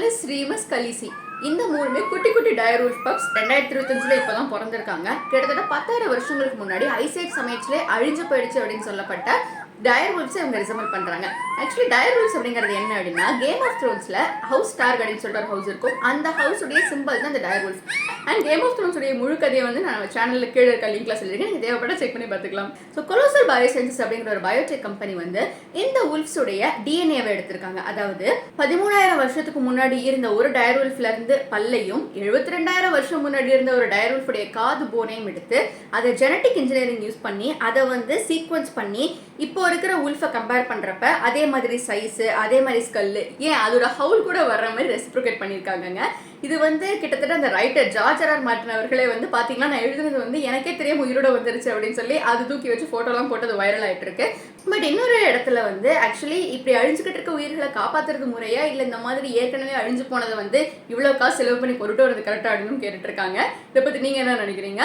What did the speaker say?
Felix, Remus, கலிசி இந்த மூணுமே குட்டி குட்டி டயர் உல்ஃப் பப்ஸ் 2025 இப்பதான் பிறந்திருக்காங்க. கிட்டத்தட்ட 10,000 வருஷங்களுக்கு முன்னாடி ஐசேஜ் சமயத்திலே அழிஞ்சு போயிடுச்சு அப்படின்னு சொல்லப்பட்ட டயர் உல்ஃப்ஸ் இவங்க ரிசம்பிள் பண்றாங்க. ஆக்சுவலி டயர் உல்ஃப்ஸ் அப்படிங்கிறது என்ன அப்படின்னா, கேம் ஆஃப் த்ரோன்ஸ்ல ஹவுஸ் ஸ்டார்க் அப்படின்னு சொல்லிட்டு ஒரு ஹவுஸ் இருக்கும். அந்த ஹவுஸ் உடைய சிம்பிள் தான் இந்த dire wolf. And Game of Thrones உடைய முழு கதையை வந்து நான் சேனல்ல கீழே இருக்க லிங்க்ல சொல்லியிருக்கேன். நீங்க தேவைப்பட்ட செக் பண்ணி பார்த்துக்கலாம். ஸோ கொலோசல் பயோசைன்சஸ் அப்படிங்கிற ஒரு பயோடெக் கம்பெனி வந்து இந்த உல்ஃப்ஸ் உடைய டிஎன்ஏவை எடுத்திருக்காங்க. அதாவது 13,000 வருஷத்துக்கு முன்னாடி இருந்த ஒரு டயர் உல்ஃப்ல இருந்து பல்லையும் 72,000 வருஷம் முன்னாடி இருந்த ஒரு டயர் உல்ஃப் உடைய காது போனையும் எடுத்து அதை ஜெனட்டிக் இன்ஜினியரிங் யூஸ் பண்ணி அதை வந்து சீக்வன்ஸ் பண்ணி இப்போ இருக்கிற உல்ஃபை கம்பேர் பண்றப்ப அதே மாதிரி சைஸ், அதே மாதிரி ஸ்கல்லு, ஏன் அதோட ஹவுல் கூட வர்ற மாதிரி ரெசிப்ரோகேட் பண்ணியிருக்காங்க. இது வந்து கிட்டத்தட்ட அந்த ரைட்டர் ஜார்ஜ் ஆர் மார்ட்டின் அவர்களே வந்து பாத்தீங்கன்னா, நான் எழுதுனது வந்து எனக்கே தெரியாம உயிரோட வந்துருச்சு அப்படின்னு சொல்லி அது தூக்கி வச்சு போட்டோலாம் போட்டு அது வைரல் ஆயிட்டு இருக்கு. பட் இன்னொரு இடத்துல வந்து ஆக்சுவலி இப்படி அழிஞ்சுக்கிட்டு இருக்க உயிர்களை காப்பாத்துறது முறையா இல்ல இந்த மாதிரி ஏற்கனவே அழிஞ்சு போனதை வந்து இவ்வளவு காசு செலவு பண்ணி கொண்டு வரது கரெக்டா அப்படின்னு கேட்டுட்டு இருக்காங்க. இதை பத்தி நீங்க என்ன நினைக்கிறீங்க?